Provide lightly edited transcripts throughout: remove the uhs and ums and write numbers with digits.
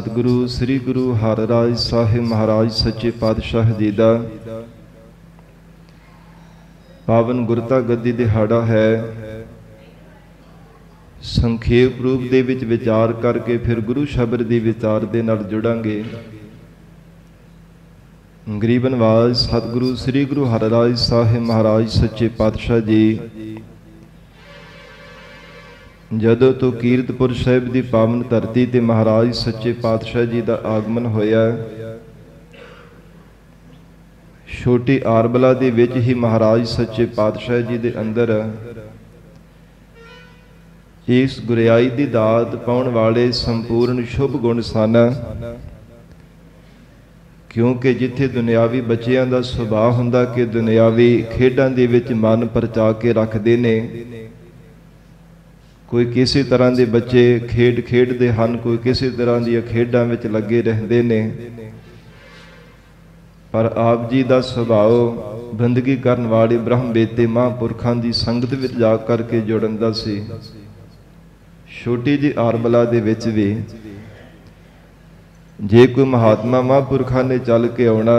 सतगुरु श्री गुरु हरराज साहिब महाराज सच्चे पातशाह जी का पावन गुरता गद्दी दिहाड़ा है। संखेप रूप दे विच विचार करके फिर गुरु शब्द दी विचार दे नाल जुड़ांगे। गरीबन वाज सतगुरु श्री गुरु हरराज साहिब महाराज सच्चे पातशाह जी जदों तो कीरतपुर साहिब की पावन धरती ते महाराज सच्चे पातशाह जी का आगमन होया, छोटी आरबला दे विच ही महाराज सच्चे पातशाह जी दे अंदर इस गुरियाई दी दात पाउण वाले संपूर्ण शुभ गुण सन। क्योंकि जिथे दुनियावी बच्चियां दा सुभाव हुंदा कि दुनियावी खेडां दे विच मन परचा के रखदे ने, कोई किसी तरह के बच्चे खेड खेडते हैं, कोई किसी तरह दी खेडां विच लगे रहंदे ने, पर आप जी का सुभाव बंदगी करन वाले ब्रह्म बेते महापुरखां की संगत विच जा करके जुड़न दा सी। छोटी जी आरबला दे विच भी जे कोई महात्मा महापुरखां ने चल के आउणा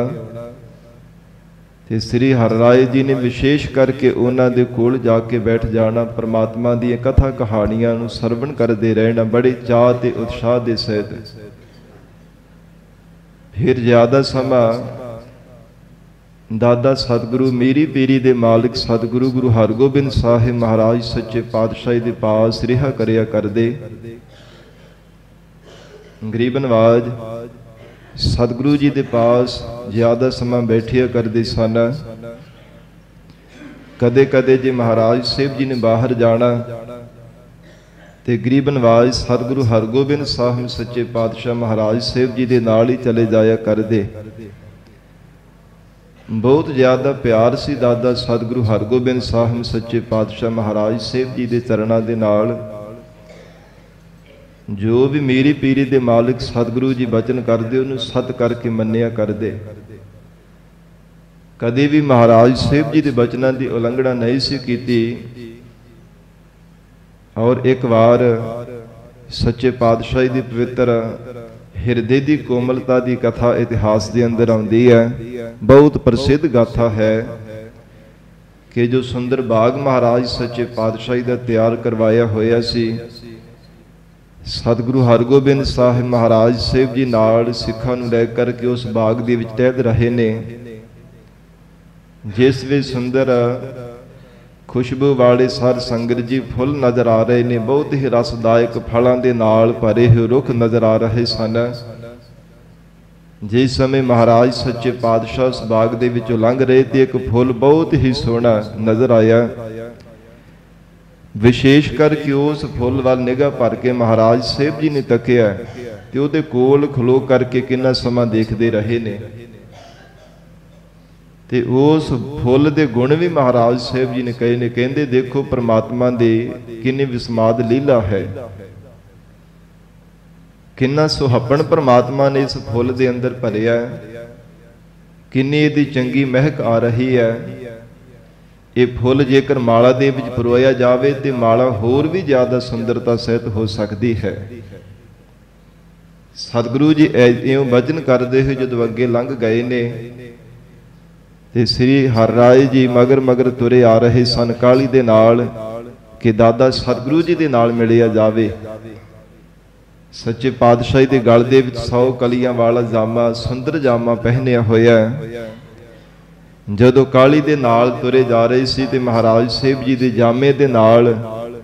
ते श्री हरराज जी ने विशेष करके उन्हां दे कोल जाके बैठ जाना, परमात्मा दी कथा कहानियां नूं सरवण करदे रहना बड़े चाह ते उत्साह दे सहित। फिर ज्यादा समा दादा सतगुरु मीरी पीरी दे मालिक सतगुरु गुरु हरगोबिंद साहिब महाराज सच्चे पातशाही दे पास रिहा करिया करदे। गरीब नवाज सतगुरु जी दे पास ज्यादा समा बैठिया करते सन। कदे कदे जे महाराज साहिब जी ने बाहर जाना ते गरीब नवाज सतगुरु हरगोबिंद साहिब सच्चे पातशाह महाराज साहिब जी दे नाल ही चले जाया करदे। बहुत ज्यादा प्यार सी दादा सतगुरु हरगोबिंद साहिब सच्चे पातशाह महाराज साहिब जी दे चरणा दे नाल। जो भी मेरी पीरी दे मालिक सतगुरु जी बचन करदे उन्हें सत करके मन्निया करदे। कदे भी महाराज साहिब जी दे बचनां दी उलंघना नहीं सी कीती। और एक बार सच्चे पातशाही दी पवित्र हिरदे दी कोमलता दी कथा इतिहास दे अंदर आउंदी है। बहुत प्रसिद्ध गाथा है कि जो सुंदर बाग महाराज सच्चे पातशाही दा तैयार करवाया होया सी, सतगुरु हरगोबिंद साहिब महाराज साहिब जी नाल सिखां नूं लै करके उस बाग दे विच टहल रहे ने, जिस वे सुंदर खुशबू वाले सर संगत जी फुल नज़र आ रहे ने, बहुत ही रसदायक फलों के नाल भरे हुए रुख नज़र आ रहे सन। जिस समय महाराज सच्चे पातशाह उस बाग दे विचों लंघ रहे थे, एक फुल बहुत ही सोहना नज़र आया। विशेष करके उस फुल वाल निगाह भर के महाराज साहिब जी ने तकिया ते उहदे कोल खलो करके किन्ना समा देखते रहे ने। ते उस फुल दे गुण भी महाराज साहिब जी ने कहे ने, कहंदे देखो परमात्मा दे किन्नी विस्माद लीला है, किन्ना सुहपण परमात्मा ने इस फुल दे अंदर भरिया, किन्नी इहदी चंगी महक आ रही है। ये फुल जेकर माला दे विच परोया जावे ते माला होर भी ज्यादा सुंदरता सहित हो सकती है। सतगुरु जी इउं वचन करदे होए जदों अगे लंघ गए ने ते श्री हरराज जी मगर मगर तुरे आ रहे सन काली दे नाल कि दादा सतगुरु जी दे नाल मिलिया जावे। सच्चे पातशाही दे गल दे विच 100 कलियां वाला जामा सुंदर जामा पहनिया होया। जदों काली दे नाल तुरे जा रहे सी ते महाराज साहिब जी दे जामे दे नाल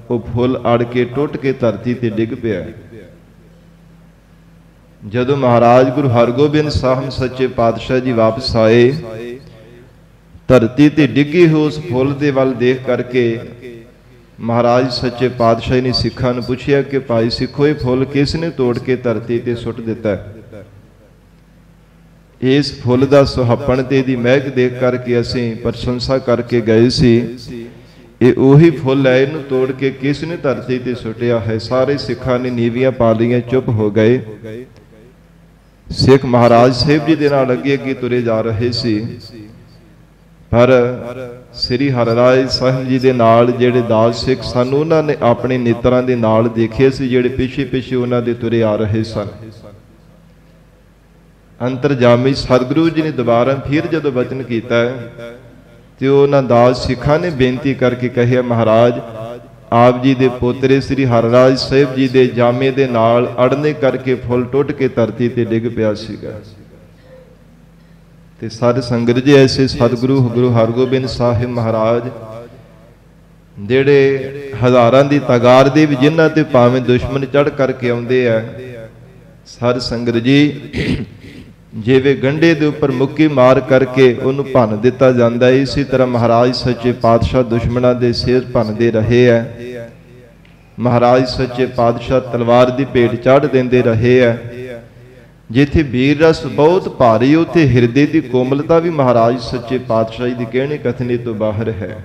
वो फुल अड़ के टुट के धरती ते डिग पिया। जदों महाराज गुरु हरगोबिंद साहिब सच्चे पातशाह जी वापस आए, धरती ते डिगे हुए उस फुल दे वल देख करके महाराज सच्चे पातशाह ने सिखां नूं पुछया कि भाई सिखो ये फुल किसने तोड़ के धरती ते सुट दिता है? इस फुल का सुहपण ते दी महक देख करके असीं प्रशंसा करके गए सी। ये उही फुल है, इनू तोड़ के किसने धरती ते सुटिया है? सारे सिखां ने नीवियां पा लियां, चुप हो गए। सिख महाराज साहिब जी दे नाल अगे अगे तुरे जा रहे सी, पर श्री हरराज साहिब जी दे नाल जेड़े दास सिख सन उन्होंने अपने नेत्रां दे नाल देखे सी, जेड़े पिछे पिछे उन्हां दे तुरे आ रहे सन। ਅੰਤਰਜਾਮੀ ਸਤਿਗੁਰੂ ਜੀ ਨੇ ਦੁਬਾਰਾ ਫਿਰ ਜਦੋਂ ਬਚਨ ਕੀਤਾ ਤੇ ਉਹਨਾਂ ਦਾਸ ਸਿੱਖਾਂ ਨੇ ਬੇਨਤੀ ਕਰਕੇ ਕਹਿਆ, ਮਹਾਰਾਜ ਆਪ ਜੀ ਦੇ ਪੋਤਰੇ ਸ੍ਰੀ ਹਰਿਰਾਜ ਸਾਹਿਬ ਜੀ ਦੇ ਜਾਮੇ ਦੇ ਨਾਲ ਅੜਨੇ ਕਰਕੇ ਫੁੱਲ ਟੁੱਟ ਕੇ ਧਰਤੀ ਤੇ ਡਿੱਗ ਪਿਆ ਸੀਗਾ। ਤੇ ਸਾਧ ਸੰਗਤ ਜੀ ਐਸੇ ਸਤਿਗੁਰੂ ਗੁਰੂ ਹਰਗੋਬਿੰਦ ਸਾਹਿਬ ਮਹਾਰਾਜ ਜਿਹੜੇ ਹਜ਼ਾਰਾਂ ਦੀ ਤਾਦਾਦ ਦੇ ਵਿੱਚ ਜਿਨ੍ਹਾਂ ਤੇ ਭਾਵੇਂ ਦੁਸ਼ਮਣ ਚੜ ਕਰਕੇ ਆਉਂਦੇ ਆ, ਸਾਧ ਸੰਗਤ ਜੀ ਜਿਵੇਂ ਗੰਢੇ ਦੇ ਉੱਪਰ ਮੁੱਕੀ ਮਾਰ ਕਰਕੇ ਉਹਨੂੰ ਭੰਨ ਦਿੱਤਾ ਜਾਂਦਾ, ਇਸੇ ਤਰ੍ਹਾਂ ਮਹਾਰਾਜ ਸੱਚੇ ਪਾਤਸ਼ਾਹ ਦੁਸ਼ਮਣਾਂ ਦੇ ਸਿਰ ਭੰਨਦੇ ਰਹੇ ਆ। ਮਹਾਰਾਜ ਸੱਚੇ ਪਾਤਸ਼ਾਹ ਤਲਵਾਰ ਦੀ ਭੇਟ ਚਾੜ ਦਿੰਦੇ ਰਹੇ ਆ। ਜਿੱਥੇ ਵੀਰ ਰਸ ਬਹੁਤ ਭਾਰੀ, ਉੱਥੇ ਹਿਰਦੇ ਦੀ ਕੋਮਲਤਾ ਵੀ ਮਹਾਰਾਜ ਸੱਚੇ ਪਾਤਸ਼ਾਹ ਦੀ ਕਹਿਣੇ ਕਥਨੇ ਤੋਂ ਬਾਹਰ ਹੈ।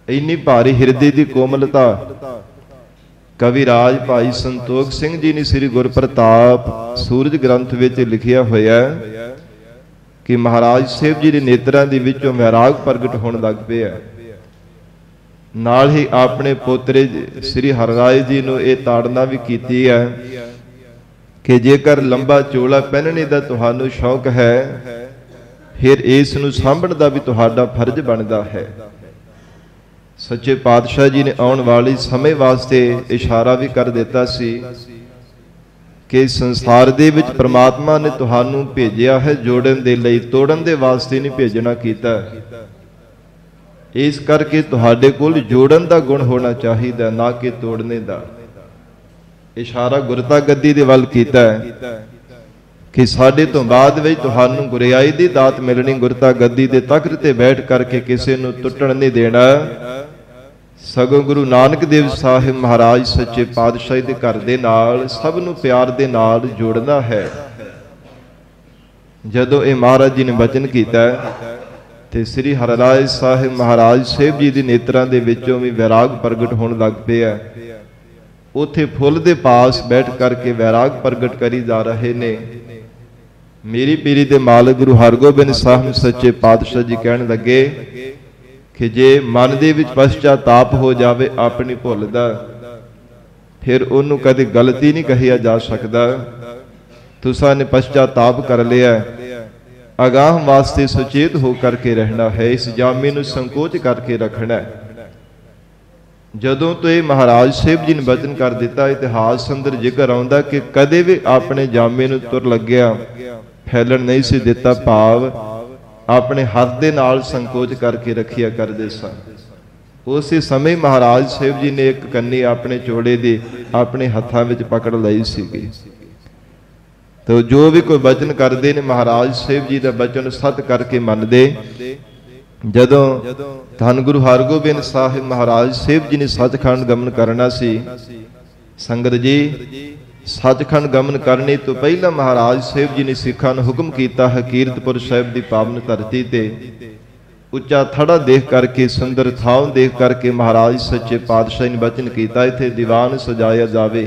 ਇੰਨੀ ਭਾਰੀ ਹਿਰਦੇ ਦੀ ਕੋਮਲਤਾ ਕਵੀ ਰਾਜ ਭਾਈ ਸੰਤੋਖ ਸਿੰਘ ਜੀ ਨੇ ਸ੍ਰੀ ਗੁਰਪ੍ਰਤਾਪ ਸੂਰਜ ਗ੍ਰੰਥ ਵਿੱਚ ਲਿਖਿਆ ਹੋਇਆ ਕਿ ਮਹਾਰਾਜ ਸਾਹਿਬ ਜੀ ਦੇ ਨੇਤਰਾਂ ਦੇ ਵਿੱਚੋਂ ਵੈਰਾਗ ਪ੍ਰਗਟ ਹੋਣ ਲੱਗ ਪਿਆ। ਨਾਲ ਹੀ ਆਪਣੇ ਪੋਤਰੇ ਸ੍ਰੀ ਹਰਿਰਾਜ ਜੀ ਨੂੰ ਇਹ ਤਾੜਨਾ ਵੀ ਕੀਤੀ ਹੈ ਕਿ ਜੇਕਰ ਲੰਬਾ ਚੋਲਾ ਪਹਿਨਣੇ ਦਾ ਤੁਹਾਨੂੰ ਸ਼ੌਕ ਹੈ, ਫਿਰ ਇਸ ਨੂੰ ਸਾਂਭਣ ਦਾ ਵੀ ਤੁਹਾਡਾ ਫਰਜ਼ ਬਣਦਾ ਹੈ। ਸੱਚੇ ਪਾਤਸ਼ਾਹ ਜੀ ਨੇ ਆਉਣ ਵਾਲੇ ਸਮੇਂ ਵਾਸਤੇ ਇਸ਼ਾਰਾ ਵੀ ਕਰ ਦਿੱਤਾ ਸੀ ਕਿ ਸੰਸਾਰ ਦੇ ਵਿੱਚ ਪ੍ਰਮਾਤਮਾ ਨੇ ਤੁਹਾਨੂੰ ਭੇਜਿਆ ਹੈ ਜੋੜਨ ਦੇ ਲਈ, ਤੋੜਨ ਦੇ ਵਾਸਤੇ ਨਹੀਂ ਭੇਜਣਾ ਕੀਤਾ। ਇਸ ਕਰਕੇ ਤੁਹਾਡੇ ਕੋਲ ਜੋੜਨ ਦਾ ਗੁਣ ਹੋਣਾ ਚਾਹੀਦਾ, ਨਾ ਕਿ ਤੋੜਨੇ ਦਾ। ਇਸ਼ਾਰਾ ਗੁਰਤਾ ਗੱਦੀ ਦੇ ਵੱਲ ਕੀਤਾ ਹੈ ਕਿ ਸਾਡੇ ਤੋਂ ਬਾਅਦ ਵਿੱਚ ਤੁਹਾਨੂੰ ਗੁਰਿਆਈ ਦੀ ਦਾਤ ਮਿਲਣੀ, ਗੁਰਤਾ ਗੱਦੀ ਦੇ ਤਖਤ ਤੇ ਬੈਠ ਕਰਕੇ ਕਿਸੇ ਨੂੰ ਟੁੱਟਣ ਨਹੀਂ ਦੇਣਾ, ਸਗੋਂ ਗੁਰੂ ਨਾਨਕ ਦੇਵ ਸਾਹਿਬ ਮਹਾਰਾਜ ਸੱਚੇ ਪਾਤਸ਼ਾਹ ਦੇ ਘਰ ਦੇ ਨਾਲ ਸਭ ਨੂੰ ਪਿਆਰ ਦੇ ਨਾਲ ਜੋੜਨਾ ਹੈ। ਜਦੋਂ ਇਹ ਮਹਾਰਾਜ ਜੀ ਨੇ ਬਚਨ ਕੀਤਾ ਤੇ ਸ੍ਰੀ ਹਰਿਰਾਜ ਸਾਹਿਬ ਮਹਾਰਾਜ ਸਾਹਿਬ ਜੀ ਦੇ ਨੇਤਰਾਂ ਦੇ ਵਿੱਚੋਂ ਵੀ ਵੈਰਾਗ ਪ੍ਰਗਟ ਹੋਣ ਲੱਗ ਪਿਆ। ਉੱਥੇ ਫੁੱਲ ਦੇ ਪਾਸ ਬੈਠ ਕਰਕੇ ਵੈਰਾਗ ਪ੍ਰਗਟ ਕਰੀ ਜਾ ਰਹੇ ਨੇ। ਮੇਰੀ ਪੀਰੀ ਦੇ ਮਾਲਕ ਗੁਰੂ ਹਰਗੋਬਿੰਦ ਸਾਹਿਬ ਸੱਚੇ ਪਾਤਸ਼ਾਹ ਜੀ ਕਹਿਣ ਲੱਗੇ ਕਿ ਜੇ ਮਨ ਦੇ ਵਿੱਚ ਪਛਤਾਪ ਹੋ ਜਾਵੇ ਆਪਣੀ ਭੁੱਲ ਦਾ, ਫਿਰ ਉਹਨੂੰ ਕਦੇ ਗਲਤੀ ਨਹੀਂ ਕਹਿਆ ਜਾ ਸਕਦਾ। ਤੁਸਾਂ ਨੇ ਪਛਤਾਪ ਕਰ ਲਿਆ, ਅਗਾਹ ਵਾਸਤੇ ਸੁਚੇਤ ਹੋ ਕਰਕੇ ਰਹਿਣਾ ਹੈ, ਇਸ ਜਾਮੇ ਨੂੰ ਸੰਕੋਚ ਕਰਕੇ ਰੱਖਣਾ ਹੈ। ਜਦੋਂ ਤੋਂ ਇਹ ਮਹਾਰਾਜ ਸਾਹਿਬ ਜੀ ਨੇ ਬਚਨ ਕਰ ਦਿੱਤਾ, ਇਤਿਹਾਸ ਅੰਦਰ ਜ਼ਿਕਰ ਆਉਂਦਾ ਕਿ ਕਦੇ ਵੀ ਆਪਣੇ ਜਾਮੇ ਨੂੰ ਤੁਰ ਲੱਗਿਆ ਫੈਲਣ ਨਹੀਂ ਸੀ ਦਿੱਤਾ, ਭਾਵ ਆਪਣੇ ਹੱਥ ਦੇ ਨਾਲ ਸੰਕੋਚ ਕਰਕੇ ਰੱਖਿਆ ਕਰਦੇ ਸਨ। ਉਸੇ ਸਮੇਂ ਮਹਾਰਾਜ ਸਾਹਿਬ ਜੀ ਨੇ ਇੱਕ ਕੰਨੀ ਆਪਣੇ ਚੋੜੇ ਦੀ ਆਪਣੇ ਹੱਥਾਂ ਵਿੱਚ ਪਕੜ ਲਈ ਸੀਗੀ। ਤੋ ਜੋ ਵੀ ਕੋਈ ਬਚਨ ਕਰਦੇ ਨੇ ਮਹਾਰਾਜ ਸਾਹਿਬ ਜੀ ਦਾ ਬਚਨ ਸਤ ਕਰਕੇ ਮੰਨਦੇ। ਜਦੋਂ ਧੰਨ ਗੁਰੂ ਹਰਗੋਬਿੰਦ ਸਾਹਿਬ ਮਹਾਰਾਜ ਸਾਹਿਬ ਜੀ ਨੇ ਸੱਚਖੰਡ ਗਮਨ ਕਰਨਾ ਸੀ, ਸੰਗਤ ਜੀ ਸੱਚਖੰਡ ਗਮਨ ਕਰਨੇ ਤੋਂ ਪਹਿਲਾਂ ਮਹਾਰਾਜ ਸਾਹਿਬ ਜੀ ਨੇ ਸਿੱਖਾਂ ਨੂੰ ਹੁਕਮ ਕੀਤਾ ਹੈ, ਕੀਰਤਪੁਰ ਸਾਹਿਬ ਦੀ ਪਾਵਨ ਧਰਤੀ ਤੇ ਉੱਚਾ ਥੜਾ ਦੇਖ ਕਰਕੇ, ਸੁੰਦਰ ਥਾਂ ਦੇਖ ਕਰਕੇ ਮਹਾਰਾਜ ਸੱਚੇ ਪਾਤਸ਼ਾਹ ਨੇ ਬਚਨ ਕੀਤਾ, ਇੱਥੇ ਦੀਵਾਨ ਸਜਾਇਆ ਜਾਵੇ।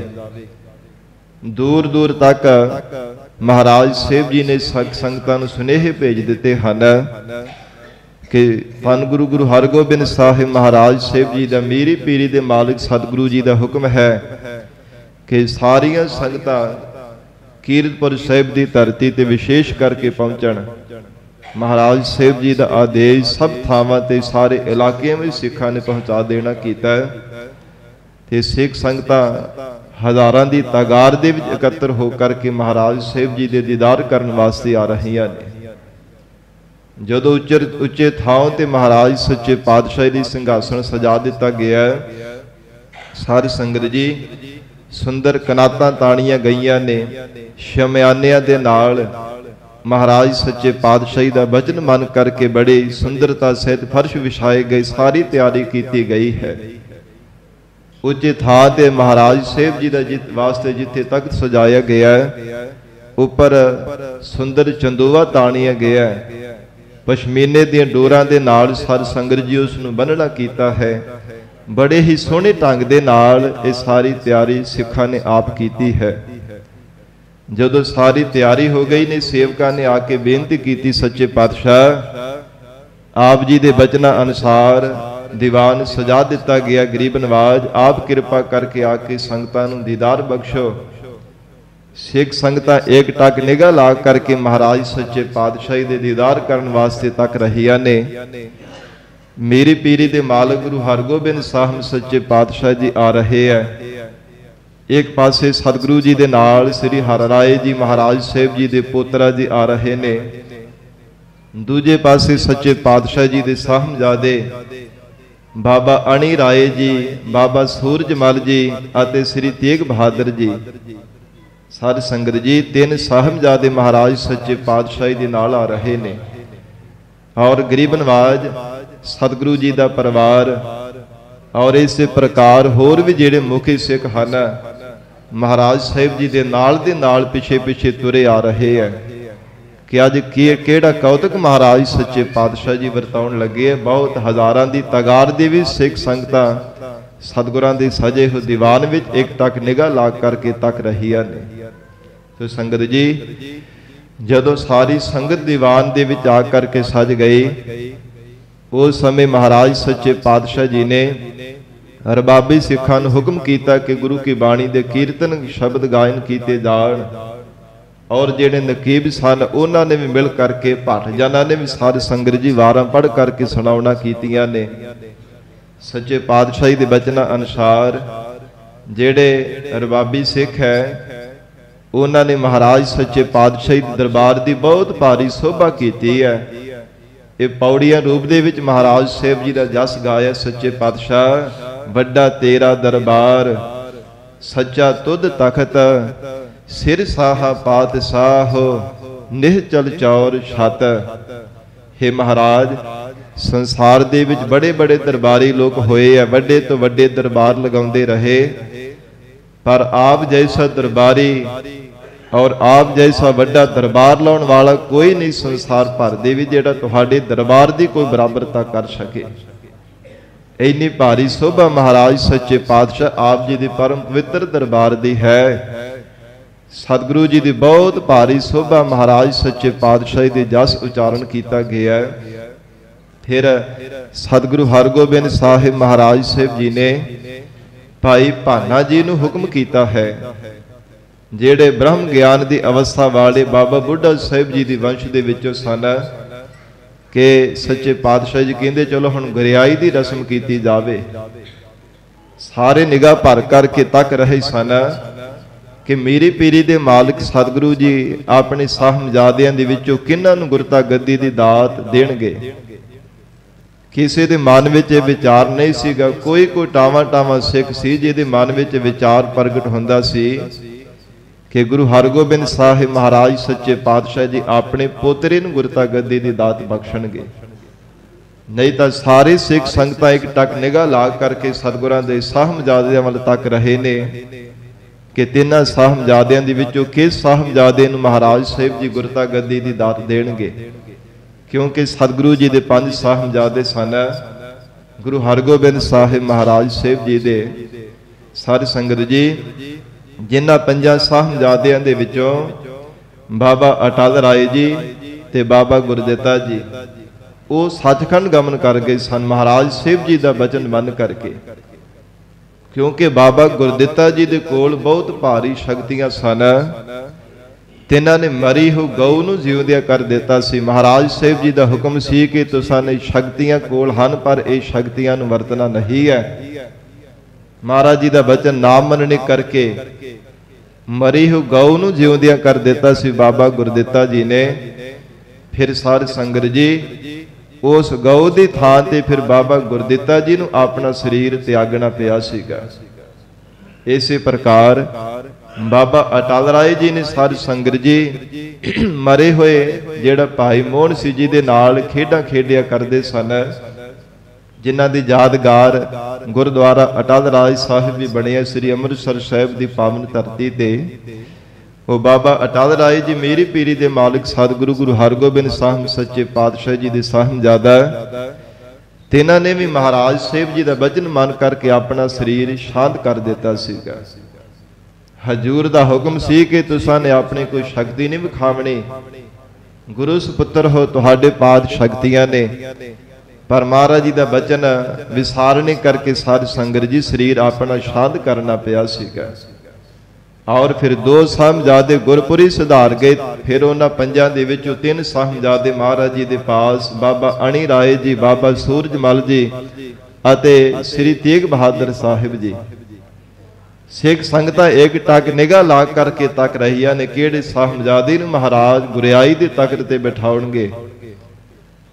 ਦੂਰ ਦੂਰ ਤੱਕ ਮਹਾਰਾਜ ਸਾਹਿਬ ਜੀ ਨੇ ਸੰਗਤਾਂ ਨੂੰ ਸੁਨੇਹੇ ਭੇਜ ਦਿੱਤੇ ਹਨ ਕਿ ਧੰਨ ਗੁਰੂ ਹਰਗੋਬਿੰਦ ਸਾਹਿਬ ਮਹਾਰਾਜ ਸਾਹਿਬ ਜੀ ਦਾ ਮੀਰੀ ਪੀਰੀ ਦੇ ਮਾਲਕ ਸਤਿਗੁਰੂ ਜੀ ਦਾ ਹੁਕਮ ਹੈ ਕਿ ਸਾਰੀਆਂ ਸੰਗਤਾਂ ਕੀਰਤਪੁਰ ਸਾਹਿਬ ਦੀ ਧਰਤੀ ਤੇ ਵਿਸ਼ੇਸ਼ ਕਰਕੇ ਪਹੁੰਚਣ। ਮਹਾਰਾਜ ਸਾਹਿਬ ਜੀ ਦਾ ਆਦੇਸ਼ ਸਭ ਥਾਵਾਂ ਤੇ ਸਾਰੇ ਇਲਾਕਿਆਂ ਵਿੱਚ ਸਿੱਖਾਂ ਨੇ ਪਹੁੰਚਾ ਦੇਣਾ ਕੀਤਾ ਤੇ ਸਿੱਖ ਸੰਗਤਾਂ ਹਜ਼ਾਰਾਂ ਦੀ ਤਾਦਾਦ ਦੇ ਵਿੱਚ ਇਕੱਤਰ ਹੋ ਕਰਕੇ ਮਹਾਰਾਜ ਸਾਹਿਬ ਜੀ ਦੇ ਦੀਦਾਰ ਕਰਨ ਵਾਸਤੇ ਆ ਰਹੀਆਂ ਨੇ। ਜਦੋਂ ਉੱਚੇ ਥਾਂ ਤੇ ਮਹਾਰਾਜ ਸੱਚੇ ਪਾਤਸ਼ਾਹ ਦੀ ਸਿੰਘਾਸਣ ਸਜਾ ਦਿੱਤਾ ਗਿਆ, ਸਾਰੀ ਸੰਗਤ ਜੀ ਸੁੰਦਰ ਕਨਾਤਾਂ ਤਾਣੀਆਂ ਗਈਆਂ ਨੇ, ਸ਼ਮਿਆਨਿਆਂ ਦੇ ਨਾਲ ਮਹਾਰਾਜ ਸੱਚੇ ਪਾਤਸ਼ਾਹੀ ਦਾ ਬਚਨ ਮੰਨ ਕਰਕੇ ਬੜੀ ਸੁੰਦਰਤਾ ਸਹਿਤ ਫਰਸ਼ ਵਿਛਾਏ ਗਏ, ਸਾਰੀ ਤਿਆਰੀ ਕੀਤੀ ਗਈ ਹੈ। ਉੱਚੇ ਥਾਂ ਤੇ ਮਹਾਰਾਜ ਸਾਹਿਬ ਜੀ ਦਾ ਵਾਸਤੇ ਜਿੱਥੇ ਤਖਤ ਸਜਾਇਆ ਗਿਆ, ਉੱਪਰ ਸੁੰਦਰ ਚੰਦੋਆ ਤਾਣਿਆ ਗਿਆ, ਪਸ਼ਮੀਨੇ ਦੀਆਂ ਡੋਰਾਂ ਦੇ ਨਾਲ ਸਾਧ ਸੰਗਤ ਜੀ ਉਸ ਨੂੰ ਬੰਨਣਾ ਕੀਤਾ ਹੈ। ਬੜੇ ਹੀ ਸੋਹਣੇ ਢੰਗ ਦੇ ਨਾਲ ਇਹ ਸਾਰੀ ਤਿਆਰੀ ਸਿੱਖਾਂ ਨੇ ਆਪ ਕੀਤੀ ਹੈ। ਜਦੋਂ ਸਾਰੀ ਤਿਆਰੀ ਹੋ ਗਈ ਨੇ, ਸੇਵਕਾਂ ਨੇ ਆ ਕੇ ਬੇਨਤੀ ਕੀਤੀ, ਸੱਚੇ ਪਾਤਸ਼ਾਹ ਆਪ ਜੀ ਦੇ ਬਚਨਾਂ ਅਨੁਸਾਰ ਦੀਵਾਨ ਸਜਾ ਦਿੱਤਾ ਗਿਆ, ਗਰੀਬ ਨਵਾਜ ਆਪ ਕਿਰਪਾ ਕਰਕੇ ਆ ਕੇ ਸੰਗਤਾਂ ਨੂੰ ਦੀਦਾਰ ਬਖਸ਼ੋ। सिख संगतां एक टक निगाह ला करके महाराज सच्चे पातशाही दे दीदार करन वास्ते तक रहिया ने। मेरी पीरी दे मालिक गुरु हरगोबिंद साहब सच्चे पातशाह जी आ रहे है। एक पासे सतगुरु जी दे नाल श्री हरराय जी महाराज साहिब जी दे पोतरा जी आ रहे ने। दूजे पासे सच्चे पातशाह जी दे साहबजादे बाबा अणी राय जी, बाबा सूरजमल जी अते श्री तेग बहादुर जी, साध संगत जी तीन साहबजादे महाराज सच्चे पातशाही दे नाल आ रहे ने। और गरीब नवाज सतगुरु जी दा परिवार और इस प्रकार होर भी जिहड़े मुखी सिख हन महाराज साहिब जी दे नाल पिछे पिछे तुरे आ रहे हैं कि अज केड़ा कौतक महाराज सच्चे पातशाह जी वरताउण लगे है। बहुत हज़ारां दी तगार दी भी सिख संगतां सतगुरां दे सजे हो दीवान विच एक टक निगाह ला करके तक रहियां ने। तो संगत जी जदों सारी संगत दीवान दे विच आ करके सज गई, उस समय महाराज सच्चे पातशाह जी ने रबाबी सिखां नूं हुक्म कीता कि गुरु की बाणी दे कीर्तन शब्द गायन कीते जाण। और जेड़े नकीब सन उन्हां ने भी मिल करके भट जाना ने भी साध संगत जी वारां पढ़ करके सुनावना कीतियां ने। सच्चे पातशाही दे बचनां अनुसार जेड़े रबाबी सिख है उन्हां ने महाराज सच्चे पातशाही दरबार दी बहुत भारी शोभा कीती है। ये पौड़ियां रूप दे विच महाराज साहिब जी दा जस गाया। सच्चे पातशाह वड्डा तेरा दरबार, सच्चा तुध तखत, सिर साहा पातशाह, निहचल चौर छत। हे महाराज संसार दे विच बड़े बड़े दरबारी लोग होए है, वड्डे तो वड्डे दरबार लगाउंदे रहे, पर आप जैसा दरबारी और आप जैसा वड्डा दरबार लाउण वाला कोई नहीं संसार भर दे विच जिहड़ा तुहाडे दरबार दी कोई बराबरता कर सके। इन्नी भारी शोभा महाराज सच्चे पातशाह आप जी दी परम पवित्र दरबार दी है। सतगुरु जी दी बहुत भारी शोभा महाराज सच्चे पातशाही दे जस उचारण किया गया है। फिर सतगुरु हरगोबिंद साहिब महाराज साहिब जी ने भाई भाना जी नूं हुक्म किया है, जेड़े ब्रह्म ज्ञान की अवस्था वाले बाबा बुढ़ा साहिब जी की वंश दे विचों सन, कि सच्चे पातशाह जी कहते चलो हुण गरियाई की रस्म की जावे। सारे निगाह भर करके तक रहे सन कि मेरी पीरी दे मालिक सतगुरु जी अपने साहबजादियां दे विचों किन्हां नूं गुरता गद्दी की दात देणगे। किसी दे मन विच विचार नहीं सीगा, कोई टावा टावा सिख सी जिहदे मन विच विचार प्रगट हुंदा सी कि गुरु हरगोबिंद साहिब महाराज सच्चे पातशाह जी अपने पोतरे नूं गुरता गद्दी की दात बख्शणगे। नहीं तो सारे सिख संगतां एक टक निगाह ला करके सतगुरां दे साहबजादियां वल तक रहे ने कि तिन्हां साहबजादियां दे विचों किस साहबजादे नूं महाराज साहिब जी गुरता गद्दी की दात देणगे। क्योंकि सतगुरु जी दे 5 साहबजादे सन। गुरु हरगोबिंद साहिब महाराज साहिब जी दे साध संगत जी जिन्हां 5 साहबजादियां दे विचों बाबा अटल राय जी ते बाबा गुरदिता जी वो सचखंड गमन कर गए सन महाराज साहिब जी का वचन मन करके। क्योंकि बाबा गुरदिता जी दे कोल बहुत भारी शक्तियां सन। तिन्हां ने मरी हो गऊ नूं जिउंदिया कर दिता सी। महाराज साहिब जी का हुक्म सी कि तुसां ने शक्तियां कोल हन पर ये शक्तियां नूं वरतना नहीं है। महाराज जी का वचन ना मनने करके मरी हो गऊ नूं जिउंदिया कर दिता सी बाबा गुरदिता जी ने। फिर साध संगत जी उस गऊ की थां ते फिर बाबा गुरदिता जी नूं अपना शरीर त्यागना पिया सीगा। इसी प्रकार बाबा अटल राय जी ने साध संगत जी मरे हुए जेड़ा भाई मोहन सिंह जी दे नाल खेडां खेडिया करदे सन, जिन्हां दी यादगार गुरुद्वारा अटल राय साहिब भी बनिया श्री अमृतसर साहिब की पावन धरती ते। वो बाबा अटल राय जी मेरी पीरी दे मालिक सतगुरु गुरु हरगोबिंद साहिब सच्चे पातशाह जी दे साहबजादा। तिन्हां ने भी महाराज साहिब जी का वचन मन करके अपना शरीर शांत कर दिता सीगा। हजूर का हुक्म सी कि तुसां ने अपनी कोई शक्ति नहीं विखावनी, गुरु सुपुत्र हो तुहाडे पाद शक्तियां ने। पर महाराज जी का वचन विसारने करके साध संगत जी शरीर अपना शांत करना पिया सीगा। और फिर 2 साहिबजादे गुरपुरी सुधार गए। फिर उन्होंने 5 ਦੇ ਵਿੱਚੋਂ 3 साहिबजादे महाराज जी के पास बाबा अणी राय जी, बाबा सूरजमल जी ਅਤੇ श्री तेग बहादुर साहिब जी। सिख संगतां एक टक निगाह ला करके तक रहिया ने किहड़े साहिबजादे नूं महाराज गुरियाई दे तख्त ते बिठाउणगे।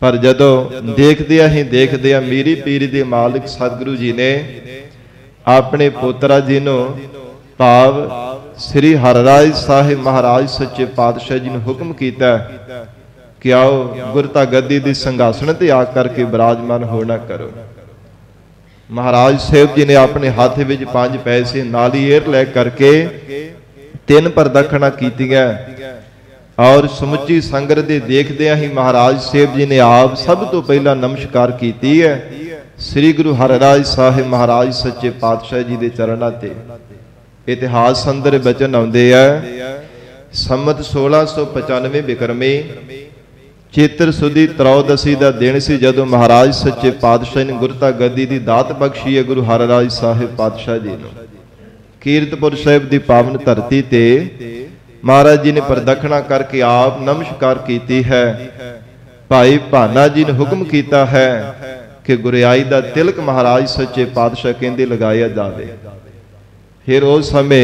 पर जदों देखदिया ही देखदिया मीरी पीरी दे मालिक सतगुरु जी ने अपने पोतरा जी नूं भाव श्री हरराज साहिब महाराज सच्चे पातशाह जी ने हुक्म किया कि आओ गुरता गद्दी दी संघासन ते आ करके विराजमान होना करो। महाराज साहिब जी ने अपने हाथ विच 5 पैसे नालिएर लै करके 3 प्रदक्षिणा कीतियां और समुची संगत दे देखदियां ही महाराज साहिब जी ने आप सब तो पहला नमस्कार कीती है श्री गुरु हरराज साहिब महाराज सच्चे पातशाह जी दे चरणां ते। इतिहास अंदर बचन आउंदे आ संमत 1695 बिक्रमी चेतर सुदी त्रौदसी का दिन सी जदों महाराज सच्चे पातशाह ने गुरता गद्दी की दात बख्शी है गुरु हरराज साहिब पातशाह जी नूं। कीरतपुर साहिब की पावन धरती ते महाराज जी ने प्रदक्षिणा करके आप नमस्कार कीती है। भाई भाना जी ने हुक्म किया है कि गुरियाई का तिलक महाराज सच्चे पातशाह कहंदे लगाया जाए। फिर उस समय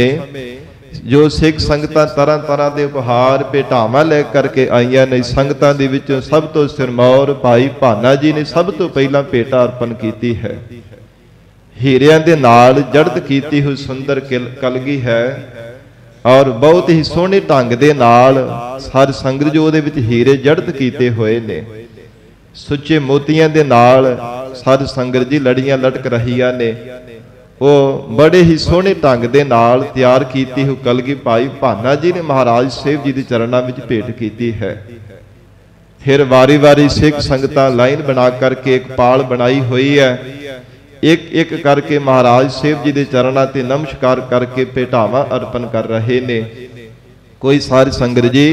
जो सिख संगतां तरह तरह के उपहार भेटावां लै करके आईयां ने, संगतां दे विचों सब तो सिरमौर भाई भाना जी ने सब तो पहला भेटा अर्पण की है। हीरियां दे नाल जड़त कीती हुई सुंदर कलगी है और बहुत ही सोहने ढंग दे नाल सारी संगत जो उहदे विच हीरे जड़त कीते होए ने। सुच्चे मोतियां दे नाल सारी संगत जी लड़ियां लटक रहीआं ने। वो बड़े ही सोहने ढंग दे नाल तैयार कीती हुई कलगी भाई भाना जी ने महाराज साहिब जी के चरणों में भेंट की है। फिर वारी वारी सिख संगतां लाइन बना करके एक पाल बनाई हुई है, एक एक करके महाराज साहिब जी के चरणों ते नमस्कार करके भेटावां अर्पण कर रहे ने। कोई सारी संगत जी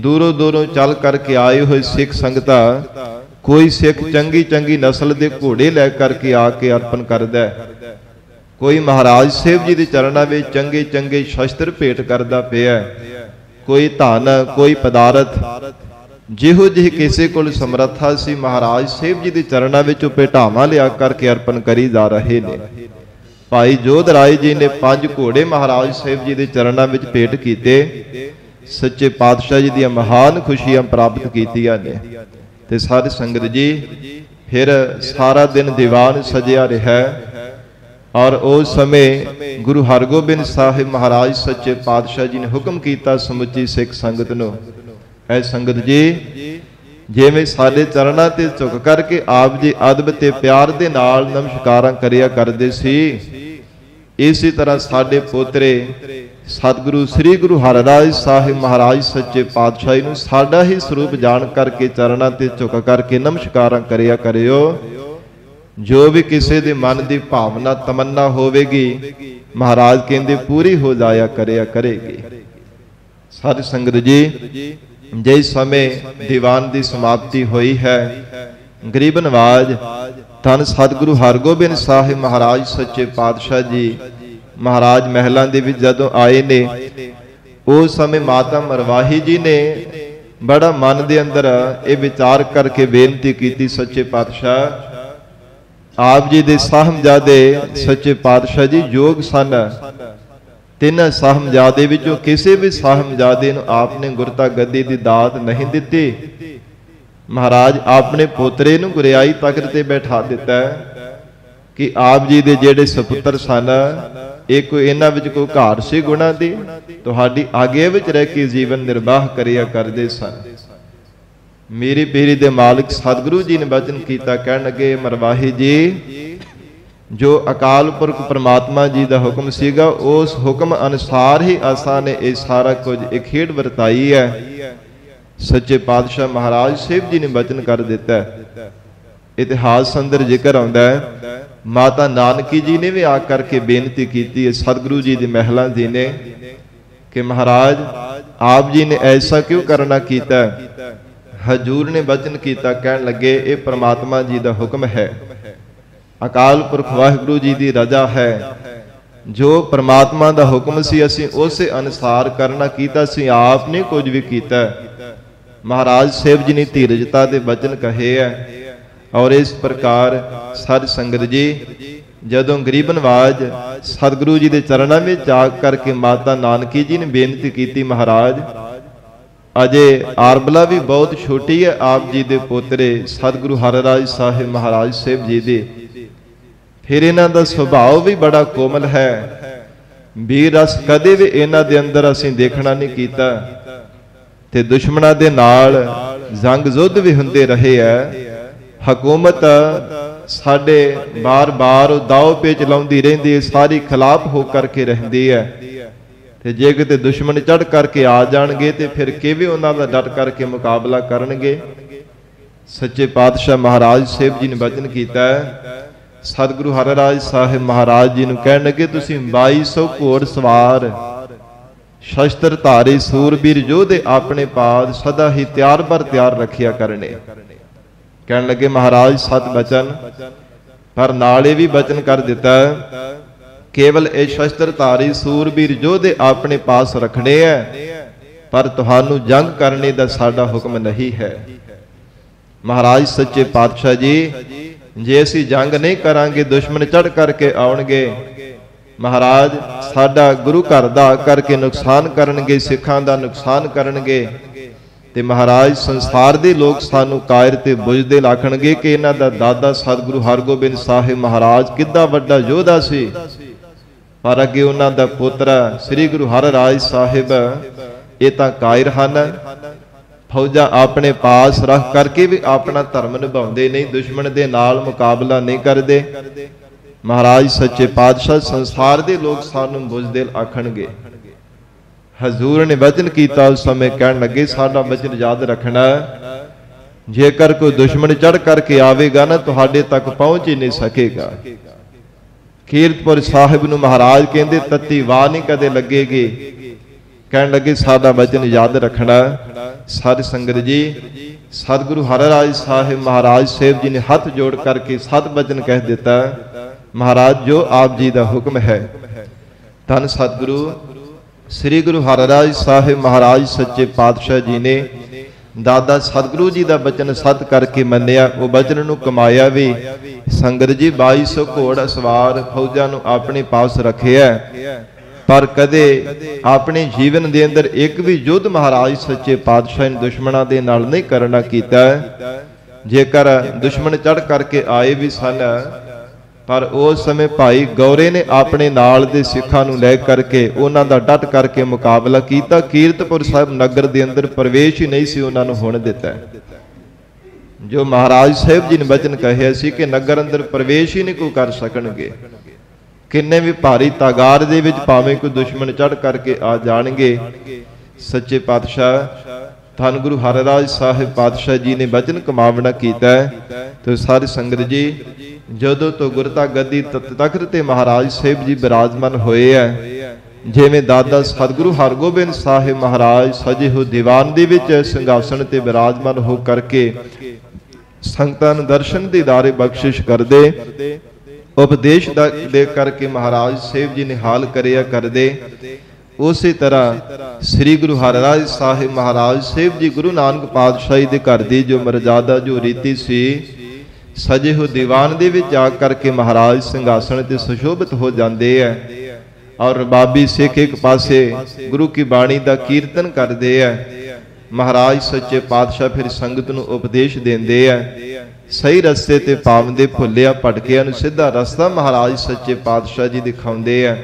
दूरों दूरों चल करके आए हुए सिख संगतां, कोई सिख चंगी चंगी नस्ल के घोड़े लै करके आके अर्पण करदा है, कोई महाराज साहिब जी के चरणों में चंगे चंगे शस्त्र भेंट करता पिया, कोई धन कोई पदार्थ जिहो जी किसी को समर्था सी महाराज साहिब जी के चरणों में भेटावां लिया करके अर्पण करी जा रहे ने। भाई जोध राय जी ने 5 घोड़े महाराज साहिब जी के चरणों में भेंट किए। सच्चे पातशाह जी दी महान खुशियां प्राप्त कीतियां ने। ते सारी संगत जी फिर सारा दिन दीवान सजिया रहा और उस समय गुरु हरगोबिंद साहिब महाराज सच्चे पातशाह जी ने हुक्म किया समुची सिख संगत नूं, ऐ संगत जी जिवें साडे चरणां ते झुक करके आप जी अदब ते प्यार दे नाल नमस्कारां करिया करदे सी, इसी तरह साडे पोतरे सतगुरु श्री गुरु हरराज साहिब महाराज सच्चे पातशाह नूं साडा ही स्वरूप जान करके चरणां ते झुक करके नमस्कारां करिया करियो। जो भी किसी दे मन की भावना तमन्ना होवेगी महाराज कहंदे पूरी हो जाया करिया करेगी। सारी संगत जी जिस समय दीवान की समाप्ति हुई है, गरीब नवाज धन सतगुरु हरगोबिंद साहिब महाराज सच्चे पातशाह जी महाराज महलों के विच जदों आए ने, उस समय माता मरवाही जी ने बड़ा मन के अंदर ये विचार करके बेनती की, सच्चे पातशाह आप जी दे साहिबजादे सच्चे पातशाह जी योग सन, 3 साहिबजादे विचों किसी भी साहिबजादे नूं आपने गुरता गद्दी दी दात नहीं दिती। महाराज अपने पोतरे नूं गुरियाई तख्त ते बैठा दिता कि आप जी दे जेड़े सपुत्र सन एक कोई इन्हां विच कोई घाट सी गुणां दी, तुहाडी आगे विच रह के जीवन निर्वाह करिया करदे सन। मेरी पीरी दे मालिक सतगुरु जी ने वचन किया, कहण लगे मरवाही जी जो अकाल पुरख परमात्मा जी का हुक्म सीगा उस हुक्म अनुसार ही आसा ने ये सारा कुछ एक खेड वरताई है। सच्चे पातशाह महाराज साहिब जी ने वचन कर दिता है। इतिहास अंदर जिक्र आउंदा है माता नानकी जी ने भी आ करके बेनती की है सतगुरु जी की महला जी ने कि महाराज आप जी ने ऐसा क्यों करना कीता। हजूर ने वचन किया, कहन लगे ये परमात्मा जी का हुक्म है, अकाल पुरख वाहिगुरु जी की रजा है। जो परमात्मा दा हुक्म सी असीं उसे अनुसार करना कीता सी, आप नहीं कुछ भी कीता। महाराज साहिब जी ने धीरजता दे वचन कहे है। और इस प्रकार साध संगत जी जदों गरीब नवाज सतगुरु जी के चरणों में जा करके माता नानकी जी ने बेनती की, महाराज अजे आरबला भी बहुत छोटी है, आप जी दे पोतरे सतगुरु हरराज साहिब महाराज साहिब जी दे, फिर इन्हां दा सुभाव भी बड़ा कोमल है, वीर रस कदे भी इन्हां दे अंदर असीं देखना नहीं कीता, ते दुश्मनां दे नाल जंग युद्ध भी हुंदे रहे है। हकूमत साडे बार बार दाव पेच लाउंदी रहिंदी है, सारी खिलाफ हो करके रहिंदी है, ते जे किते दुश्मन चढ़ करके आ जाणगे ते फिर किवें उन्हां दा डट करके मुकाबला करनगे। सच्चे पातशाह महाराज साहिब जी ने वचन कीता है, सतगुरु हरराज साहिब महाराज जी नूं कहण लगे तुसीं 2200 घोड़ सवार शस्त्र धारी सूरबीर योधे अपने पाद सदा ही त्यार बर त्यार रखिया करने। कहण लगे महाराज सत बचन, पर नाले भी बचन कर दिता केवल ये शस्त्र धारी सूरबीर योधे अपने पास रखने है, पर तुहानू जंग करने का साडा हुक्म नहीं है। महाराज सच्चे पातशाह जी जे असीं जंग नहीं करांगे दुश्मन चढ़ करके आउणगे, महाराज साडा गुरु घर दा करके नुकसान करनगे, सिखां दा नुकसान करनगे, ते महाराज संसार दे लोग सानू कायर ते बुझदे आखणगे कि इन्हां दा दादा सतगुरु हरगोबिंद साहिब महाराज किद्दा वड्डा योधा सी, पर अगे उन्हां दा पुत्रा श्री गुरु हरराज साहिब ये तां कायर हन, फौजा अपने पास रख करके भी अपना धर्म निभाउंदे नहीं, दुश्मन दे नाल मुकाबला नहीं करदे। महाराज सच्चे पातशाह संसार दे लोग सानू बुझदे आखणगे। हजूर ने वचन किया उस समय, कहन लगे साडा वचन याद रखना, जेकर कोई दुश्मन चढ़ करके आवेगा ना तुहाडे तक पहुंच ही नहीं सकेगा। कीरतपुर साहिब नूं महाराज कहंदे तत्ती वाह नहीं कदे लगेगी। कहन लगे साडा वचन याद रखना। साध संगत जी सतगुरु हरराज साहिब महाराज साहिब जी ने हाथ जोड़ करके सत वचन कह दिता, महाराज जो आप जी दा हुक्म है। धन सतगुरु श्री गुरु हरराज साहिब महाराज सच्चे पातशाह जी ने दादा सतगुरु जी का वचन सत करके मन्निया, वो वचन नूं कमाया भी। संगत जी 2200 घोड़ सवार फौजां नूं अपने पास रखिया, पर कदे अपने जीवन दे अंदर एक भी युद्ध महाराज सच्चे पातशाह ने दुश्मनां दे नाल नहीं करना कीता। जेकर दुश्मन चढ़ करके आए भी सन, पर उस समय भाई गौरे ने अपने नाल दे सिखां नूं लै करके उन्हां दा डट करके मुकाबला कीता। कीरतपुर साहिब नगर दे अंदर प्रवेश ही नहीं सी उन्हां नूं होण दिता। जो महाराज साहिब जी ने वचन कहे सी कि नगर अंदर प्रवेश ही नहीं कोई कर सकणगे, किन्ने भी भारी तागार दे विच भावें कोई दुश्मन चढ़ करके आ जाणगे। सच्चे पातशाह धन गुरु हरराज साहिब पातशाह जी ने वचन कमावना कीता। तो सारी संगत जी जदों तो गुरता गद्दी तख्त ते महाराज साहिब जी विराजमान होए है, जिवें दादा सतगुरु हरगोबिंद साहिब महाराज सजे हो दीवान दे विच सिंघासन ते विराजमान हो करके संगतां नूं दर्शन दीदारे बख्शिश करदे, उपदेश दे करके महाराज साहिब जी ने हाल करिया करदे। उसी तरह श्री गुरु हरराज साहिब महाराज साहिब जी गुरु नानक पातशाही दे घर दी जो मर्यादा जो रीति सी, सजे हो दीवान दे विच जा करके महाराज सिंघासन ते सुशोभित हो जाते हैं, और रबाबी सिख एक पासे गुरु की बाणी दा कीर्तन करते हैं। महाराज सच्चे पातशाह फिर संगत नूं उपदेश देंदे हैं, सही रस्ते ते पावंदे भुल्लिया भटकिया नूं सीधा रस्ता महाराज सच्चे पातशाह जी दिखाउंदे हैं।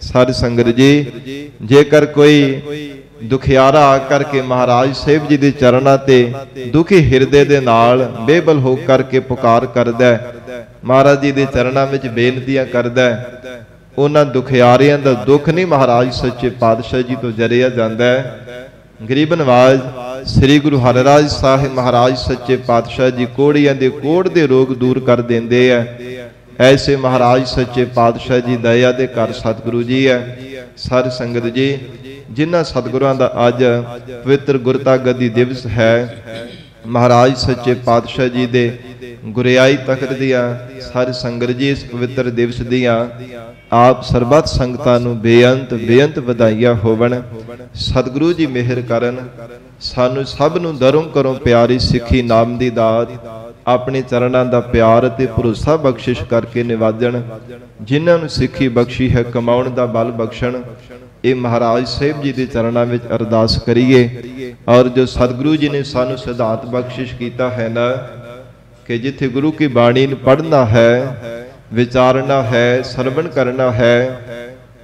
साध संगत जी जेकर कोई दुखियारा आकर के महाराज साहिब जी दे चरणां ते दुखी हिरदे दे नाल बेबल हो करके पुकार करदा है, महाराज जी दे चरणां विच बेनतियां करदा है, उन्हां दुखियारियां दा दुख नहीं महाराज सच्चे पातशाह जी तो जरिया जांदा है। गरीब नवाज श्री गुरु हरराज साहिब महाराज सच्चे पातशाह जी कोड़ियां दे कोड़ दे रोग दूर कर देंदे है। ऐसे महाराज सच्चे पातशाह जी दया दे घर सतगुरु जी है। सारी संगत जी जिन्हां सतगुरां दा अज पवित्र गुरता गद्दी दिवस है, महाराज सच्चे पातशाह जी दे गुरियाई तखत दियां सारी संगत जी इस पवित्र दिवस दियां ਆਪ ਸਰਬੱਤ ਸੰਗਤਾਂ ਨੂੰ ਬੇਅੰਤ ਵਧਾਈਆਂ ਹੋਵਣ। ਸਤਿਗੁਰੂ ਜੀ ਮਿਹਰ ਕਰਨ, ਸਾਨੂੰ ਸਭ ਨੂੰ ਦਰੋਂ ਕਰੋਂ ਪਿਆਰੀ ਸਿੱਖੀ ਨਾਮ ਦੀ ਦਾਤ ਆਪਣੇ ਚਰਨਾਂ ਦਾ ਪਿਆਰ ਅਤੇ ਭਰੋਸਾ ਬਖਸ਼ਿਸ਼ ਕਰਕੇ ਨਿਵਾਜਣ। ਜਿਨ੍ਹਾਂ ਨੂੰ ਸਿੱਖੀ ਬਖਸ਼ੀ ਹੈ ਕਮਾਉਣ ਦਾ ਬਲ ਬਖਸ਼ਣ। ਇਹ ਮਹਾਰਾਜ ਸਾਹਿਬ ਜੀ ਦੇ ਚਰਨਾਂ ਵਿੱਚ ਅਰਦਾਸ ਕਰੀਏ। ਔਰ ਜੋ ਸਤਿਗੁਰੂ ਜੀ ਨੇ ਸਾਨੂੰ ਸਿਧਾਂਤ ਬਖਸ਼ਿਸ਼ ਕੀਤਾ ਹੈ ਨਾ ਕਿ ਜਿੱਥੇ ਗੁਰੂ ਕੀ ਬਾਣੀ ਨੂੰ ਪੜ੍ਹਨਾ ਹੈ, ਵਿਚਾਰਨਾ ਹੈ, ਸਰਵਣ ਕਰਨਾ ਹੈ,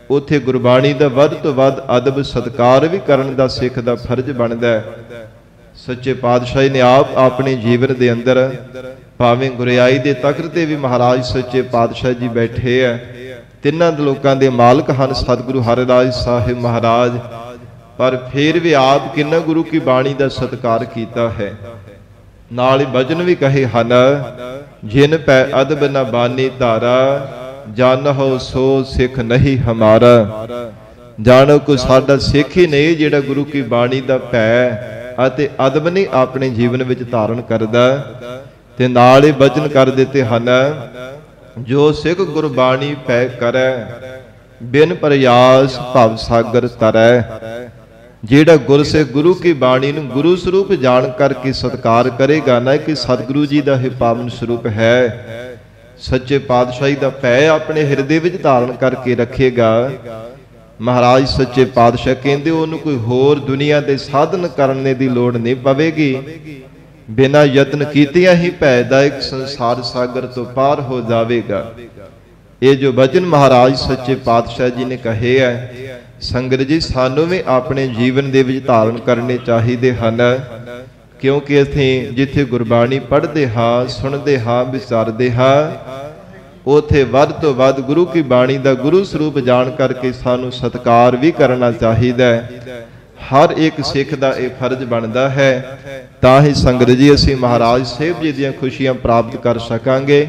ਉਥੇ ਗੁਰਬਾਣੀ ਦਾ ਵੱਧ ਤੋਂ ਵੱਧ ਅਦਬ ਸਤਿਕਾਰ ਵੀ ਕਰਨ ਦਾ ਸਿੱਖ ਦਾ ਫਰਜ਼ ਬਣਦਾ ਹੈ। ਸੱਚੇ ਪਾਤਸ਼ਾਹ ਨੇ ਆਪ ਆਪਣੇ ਜੀਵਨ ਦੇ ਅੰਦਰ ਭਾਵੇਂ ਗੁਰਿਆਈ ਦੇ ਤਖਤ ਤੇ ਵੀ ਮਹਾਰਾਜ ਸੱਚੇ ਪਾਤਸ਼ਾਹ ਜੀ ਬੈਠੇ ਆ, ਤਿੰਨਾਂ ਦੇ ਲੋਕਾਂ ਦੇ ਮਾਲਕ ਹਨ ਸਤਿਗੁਰੂ ਹਰਿਰਾਜ ਸਾਹਿਬ ਮਹਾਰਾਜ, ਪਰ ਫਿਰ ਵੀ ਆਪ ਕਿੰਨਾ ਗੁਰੂ ਕੀ ਬਾਣੀ ਦਾ ਸਤਿਕਾਰ ਕੀਤਾ ਹੈ। ਨਾਲ ਹੀ ਭਜਨ ਵੀ ਕਹੇ ਹਨ, ਜਿਨ ਪੈ ਅਦਬ ਨ ਬਾਨੀ ਧਾਰਾ, ਜਾਣੋ ਸੋ ਸਿੱਖ ਨਹੀਂ ਹਮਾਰਾ। ਜਾਣੋ ਕੋ ਸਾਡਾ ਸਿੱਖ ਹੀ ਨਹੀਂ ਜਿਹੜਾ ਗੁਰੂ ਕੀ ਬਾਣੀ ਦਾ ਭੈ ਅਤੇ ਅਦਬ ਨਹੀਂ ਆਪਣੇ ਜੀਵਨ ਵਿੱਚ ਧਾਰਨ ਕਰਦਾ। ਤੇ ਨਾਲ ਹੀ ਭਜਨ ਕਰ ਦਿੱਤੇ ਹਨ, ਜੋ ਸਿੱਖ ਗੁਰਬਾਣੀ ਪੈ ਕਰੈ, ਬਿਨ ਪ੍ਰਯਾਸ ਭਵ ਸਾਗਰ ਤਰੈ। ਜਿਹੜਾ ਗੁਰਸਿੱਖ ਗੁਰੂ ਕੀ ਬਾਣੀ ਨੂੰ ਗੁਰੂ ਸਰੂਪ ਜਾਣ ਕਰਕੇ ਸਤਿਕਾਰ ਕਰੇਗਾ ਨਾ ਕਿ ਸਤਿਗੁਰੂ ਜੀ ਦਾ ਇਹ ਪਾਵਨ ਸਰੂਪ ਹੈ, ਸੱਚੇ ਪਾਤਸ਼ਾਹੀ ਦਾ ਭੈ ਆਪਣੇ ਹਿਰਦੇ ਵਿੱਚ ਧਾਰਨ ਕਰਕੇ ਰੱਖੇਗਾ, ਮਹਾਰਾਜ ਸੱਚੇ ਪਾਤਸ਼ਾਹ ਕਹਿੰਦੇ ਉਹਨੂੰ ਕੋਈ ਹੋਰ ਦੁਨੀਆ ਦੇ ਸਾਧਨ ਕਰਨੇ ਦੀ ਲੋੜ ਨਹੀਂ ਪਵੇਗੀ। ਬਿਨਾਂ ਯਤਨ ਕੀਤਿਆਂ ਹੀ ਭੈ ਦਾ ਇੱਕ ਸੰਸਾਰ ਸਾਗਰ ਤੋਂ ਪਾਰ ਹੋ ਜਾਵੇਗਾ। ਇਹ ਜੋ ਬਚਨ ਮਹਾਰਾਜ ਸੱਚੇ ਪਾਤਸ਼ਾਹ ਜੀ ਨੇ ਕਹੇ ਹੈ, ਸੰਗਤ ਜੀ ਸਾਨੂੰ ਵੀ ਆਪਣੇ ਜੀਵਨ ਦੇ ਵਿੱਚ ਧਾਰਨ ਕਰਨੇ ਚਾਹੀਦੇ ਹਨ। ਕਿਉਂਕਿ ਅਸੀਂ ਜਿੱਥੇ ਗੁਰਬਾਣੀ ਪੜ੍ਹਦੇ ਹਾਂ, ਸੁਣਦੇ ਹਾਂ, ਵਿਚਾਰਦੇ ਹਾਂ, ਉਥੇ ਵੱਧ ਤੋਂ ਵੱਧ ਗੁਰੂ ਕੀ ਬਾਣੀ ਦਾ ਗੁਰੂ ਸਰੂਪ ਜਾਣ ਕਰਕੇ ਸਾਨੂੰ ਸਤਿਕਾਰ ਵੀ ਕਰਨਾ ਚਾਹੀਦਾ ਹੈ। ਹਰ ਇੱਕ ਸਿੱਖ ਦਾ ਇਹ ਫਰਜ਼ ਬਣਦਾ ਹੈ। ਤਾਂ ਹੀ ਸੰਗਤ ਜੀ ਅਸੀਂ ਮਹਾਰਾਜ ਸਾਹਿਬ ਜੀ ਦੀਆਂ ਖੁਸ਼ੀਆਂ ਪ੍ਰਾਪਤ ਕਰ ਸਕਾਂਗੇ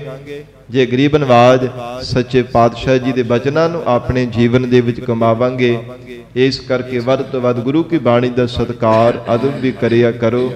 ਜੇ ਗਰੀਬ ਨਵਾਜ ਸੱਚੇ ਪਾਤਸ਼ਾਹ ਜੀ ਦੇ ਬਚਨਾਂ ਨੂੰ ਆਪਣੇ ਜੀਵਨ ਦੇ ਵਿੱਚ ਕਮਾਵਾਂਗੇ। ਇਸ ਕਰਕੇ ਵੱਧ ਤੋਂ ਵੱਧ ਗੁਰੂ ਕੀ ਬਾਣੀ ਦਾ ਸਤਿਕਾਰ ਅਦਬ ਵੀ ਕਰਿਆ ਕਰੋ।